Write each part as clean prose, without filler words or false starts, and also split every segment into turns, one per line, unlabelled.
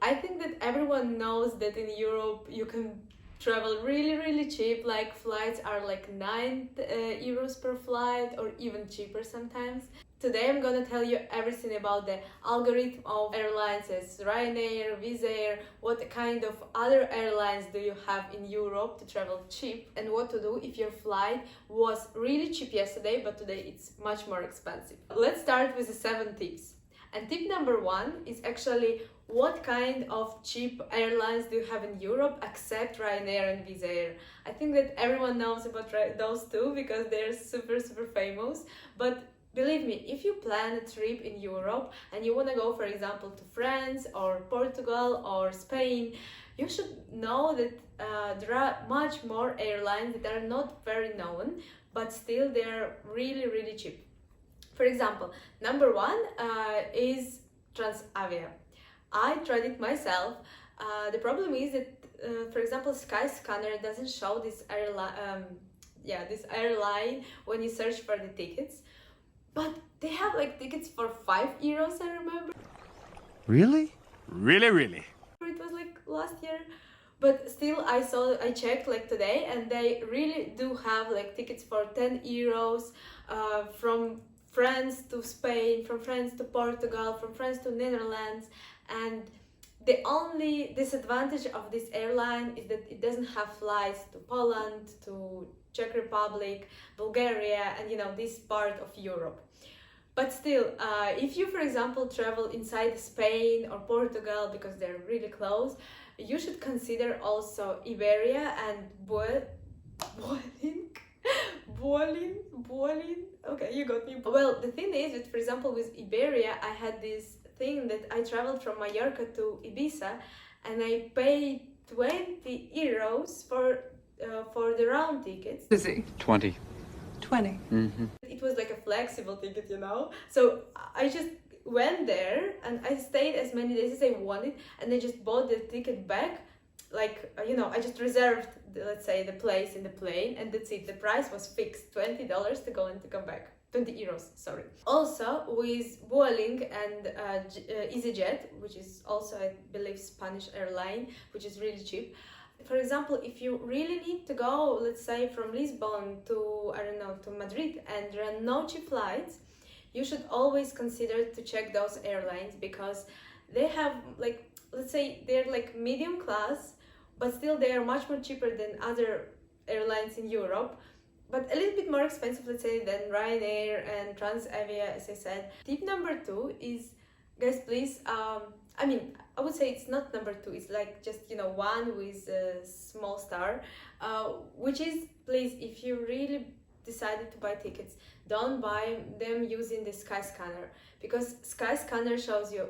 I think that everyone knows that in Europe you can travel really cheap, like flights are like 9 euros per flight or even cheaper sometimes. Today I'm gonna tell you everything about the algorithm of airlines as Ryanair, Wizz Air, what kind of other airlines do you have in Europe to travel cheap, and what to do if your flight was really cheap yesterday but today it's much more expensive. Let's start with the 7 tips. And tip number 1 is actually what kind of cheap airlines do you have in Europe except Ryanair and Wizz Air. I think that everyone knows about those two because they're super famous, but believe me, if you plan a trip in Europe and you want to go, for example, to France or Portugal or Spain, you should know that there are much more airlines that are not very known, but still they're really cheap. For example, number 1 is Transavia. I tried it myself. The problem is that, for example, Skyscanner doesn't show this airline when you search for the tickets. But they have like tickets for 5 euros, I remember.
Really? Really?
It was like last year. But still, I checked like today, and they really do have like tickets for 10 euros from France to Spain, from France to Portugal, from France to Netherlands. And the only disadvantage of this airline is that it doesn't have flights to Poland, to Czech Republic, Bulgaria, and this part of Europe. But still, if you, for example, travel inside Spain or Portugal, because they're really close, you should consider also Iberia and Vueling. Okay, you got me. Well, the thing is that, for example, with Iberia, I had this thing that I traveled from Mallorca to Ibiza, and I paid 20 euros for the round tickets.
Is it?
20.
20.
Mm-hmm.
It was like a flexible ticket, So I just went there and I stayed as many days as I wanted, and I just bought the ticket back. Like, I just reserved, let's say, the place in the plane, and that's it. The price was fixed, $20 to go and to come back. 20 euros, sorry. Also, with Vueling and EasyJet, which is also, I believe, Spanish airline, which is really cheap. For example, if you really need to go, let's say, from Lisbon to, to Madrid, and there are no cheap flights, you should always consider to check those airlines, because they have, like, let's say, they're like medium class, but still they are much more cheaper than other airlines in Europe, but a little bit more expensive, let's say, than Ryanair and Transavia, as I said. Tip number 2 is, guys, please, I would say it's not number 2, it's like just, one with a small star, which is, please, if you really decided to buy tickets, don't buy them using the Skyscanner, because Skyscanner shows you,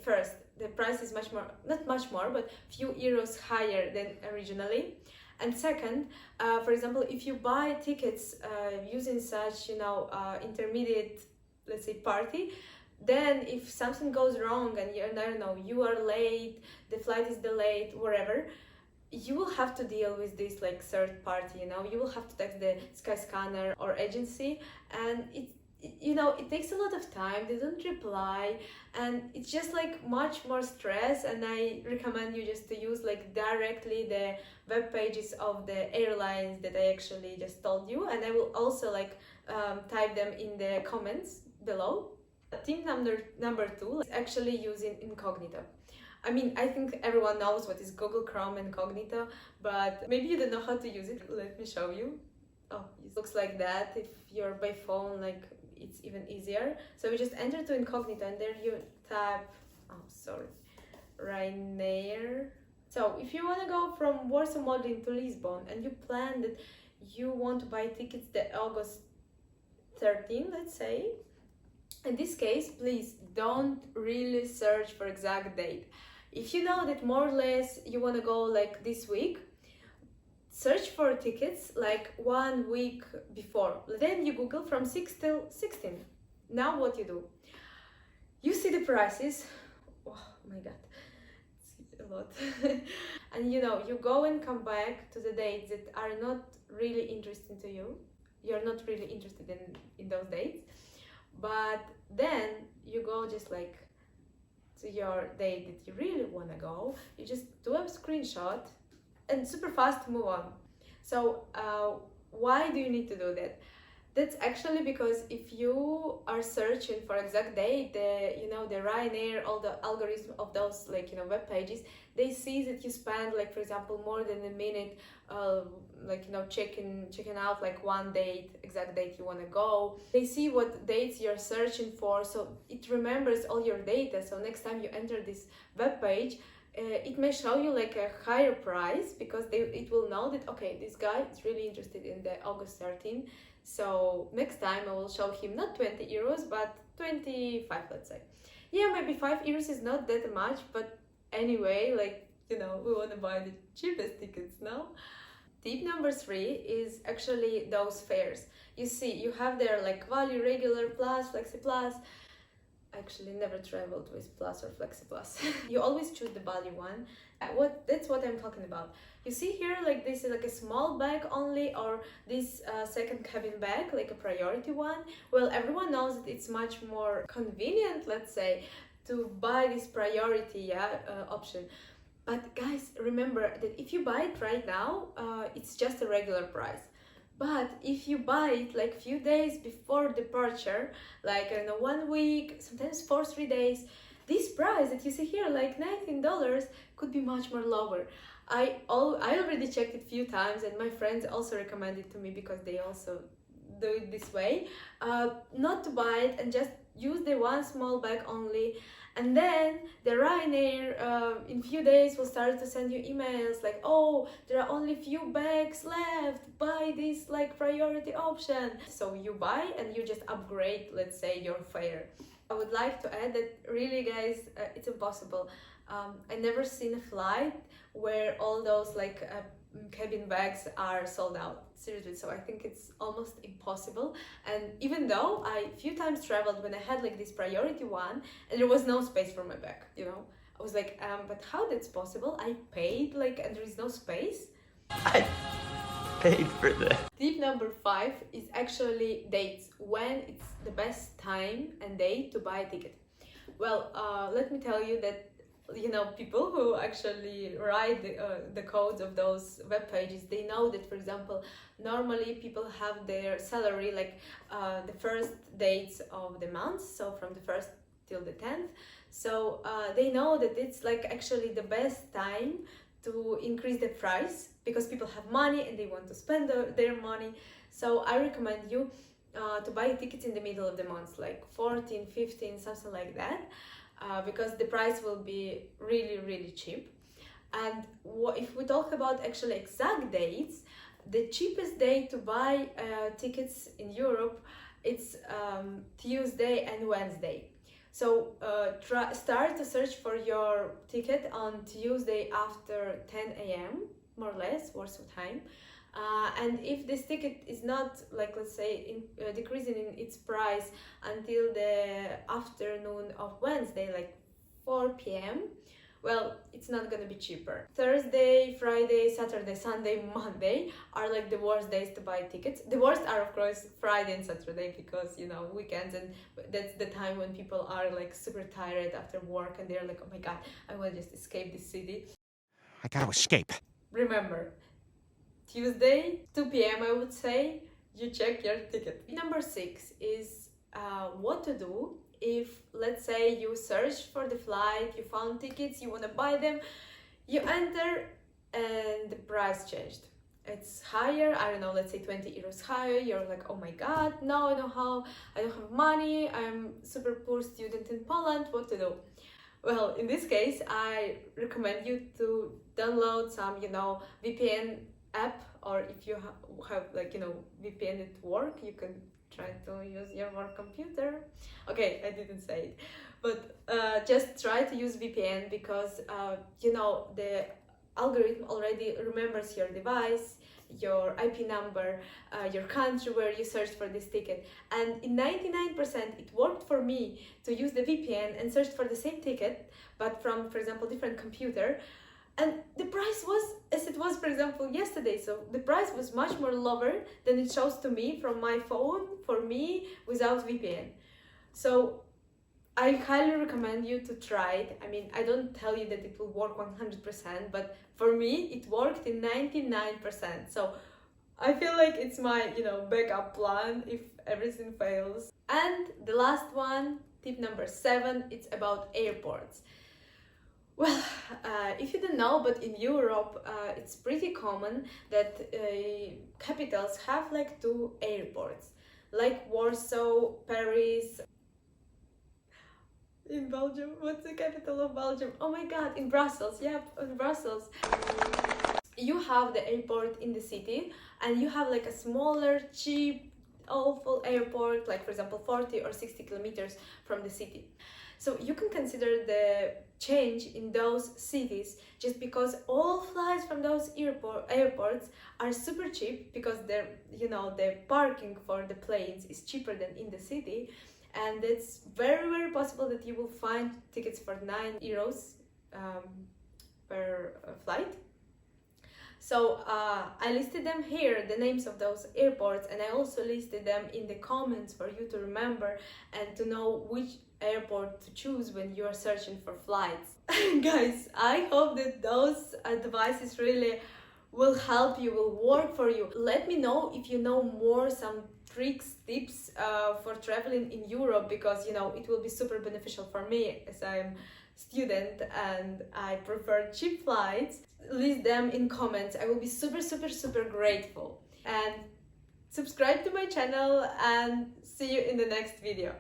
first, the price is not much more, but few euros higher than originally. And second, for example, if you buy tickets using such, intermediate, let's say, party, then if something goes wrong and you are late, the flight is delayed, whatever, you will have to deal with this like third party, you will have to text the Skyscanner or agency, and it takes a lot of time, they don't reply, and it's just like much more stress. And I recommend you just to use like directly the web pages of the airlines that I actually just told you, and I will also like type them in the comments below. Tip number 2 is actually using Incognito. I think everyone knows what is Google Chrome Incognito, but maybe you don't know how to use it. Let me show you. Oh, it looks like that. If you're by phone, like, it's even easier. So we just enter to Incognito, and there you type, Ryanair. So if you want to go from Warsaw Modlin to Lisbon, and you plan that you want to buy tickets the August 13, let's say, in this case, please don't really search for exact date. If you know that more or less you want to go like this week, search for tickets like 1 week before. Then you Google from 6 till 16. Now what you do? You see the prices. Oh my god, it's a lot. And you go and come back to the dates that are not really interesting to you. You're not really interested in those dates. But then you go just like to your date that you really want to go, you just do a screenshot and super fast move on. So why do you need to do that? That's actually because if you are searching for exact date, the Ryanair, all the algorithm of those web pages, they see that you spend for example more than a minute checking out one date, exact date you want to go. They see what dates you're searching for, so it remembers all your data. So next time you enter this web page, it may show you a higher price, because it will know that okay, this guy is really interested in the August 13. So next time I will show him not 20 euros but 25, let's say. Yeah, maybe 5 euros is not that much, but anyway, we want to buy the cheapest tickets now. Tip number 3 is actually those fares. You see, you have there value, regular, plus, flexi plus. Actually never traveled with plus or flexi plus. You always choose the value one. That's what I'm talking about. You see here, this is a small bag only, or this second cabin bag, a priority one. Well, everyone knows that it's much more convenient, let's say, to buy this priority option. But guys, remember that if you buy it right now, it's just a regular price. But if you buy it few days before departure, 1 week, sometimes for 3 days, this price that you see here, $19, could be much more lower. I already checked it a few times, and my friends also recommended it to me because they also do it this way. Not to buy it and just use the one small bag only. And then the Ryanair in few days will start to send you emails oh, there are only few bags left, buy this priority option. So you buy and you just upgrade, let's say, your fare. I would like to add that really, guys, it's impossible. I never seen a flight where all those cabin bags are sold out, seriously. So I think it's almost impossible. And even though I few times traveled when I had this priority one and there was no space for my bag, I was but how that's possible? I paid and there is no space.
I paid for this.
Tip number 5 is actually dates, when it's the best time and date to buy a ticket. Well, let me tell you that people who actually write the codes of those web pages, they know that, for example, normally people have their salary the first dates of the month, so from the 1st till the 10th. So they know that it's actually the best time to increase the price, because people have money and they want to spend their money. So I recommend you to buy tickets in the middle of the month, 14, 15, something like that. Because the price will be really, really cheap. And if we talk about actually exact dates, the cheapest day to buy tickets in Europe, it's Tuesday and Wednesday. So start to search for your ticket on Tuesday after 10 a.m, more or less, Warsaw time. And if this ticket is not let's say decreasing in its price until the afternoon of Wednesday, 4 p.m, well, it's not gonna be cheaper. Thursday, Friday, Saturday, Sunday, Monday are the worst days to buy tickets. The worst are of course Friday and Saturday, because weekends, and that's the time when people are super tired after work and they're oh my god, I want to just escape this city.
I gotta escape.
Remember, Tuesday, 2 p.m, I would say, you check your ticket. Number 6 is what to do if, let's say, you search for the flight, you found tickets, you want to buy them, you enter and the price changed. It's higher, I don't know, let's say 20 euros higher. You're oh my god, no, I don't have money, I'm super poor student in Poland, what to do? Well, in this case, I recommend you to download some, VPN app, or if you have VPN at work, you can try to use your work computer. Okay, I didn't say it, but just try to use VPN, because the algorithm already remembers your device, your IP number, your country where you searched for this ticket, and in 99% it worked for me to use the VPN and search for the same ticket, but from, for example, different computer. And the price was, as it was, for example, yesterday. So the price was much more lower than it shows to me from my phone, for me, without VPN. So I highly recommend you to try it. I mean, I don't tell you that it will work 100%, but for me it worked in 99%. So I feel like it's my, backup plan if everything fails. And the last one, tip number 7, it's about airports. Well, if you don't know, but in Europe, it's pretty common that capitals have like 2 airports, like Warsaw, Paris. In Belgium, what's the capital of Belgium? Oh my god, in Brussels, yeah, in Brussels. You have the airport in the city, and you have like a smaller, cheap, awful airport, like for example 40 or 60 kilometers from the city. So you can consider the change in those cities just because all flights from those airports are super cheap because the parking for the planes is cheaper than in the city, and it's very, very possible that you will find tickets for 9 euros per flight. So I listed them here, the names of those airports, and I also listed them in the comments for you to remember and to know which airport to choose when you are searching for flights. Guys, I hope that those advices really will help you, will work for you. Let me know if you know more, some tricks, tips for traveling in Europe, because it will be super beneficial for me as I'm student and I prefer cheap flights. List them in comments. I will be super, super, super grateful. And subscribe to my channel, and see you in the next video.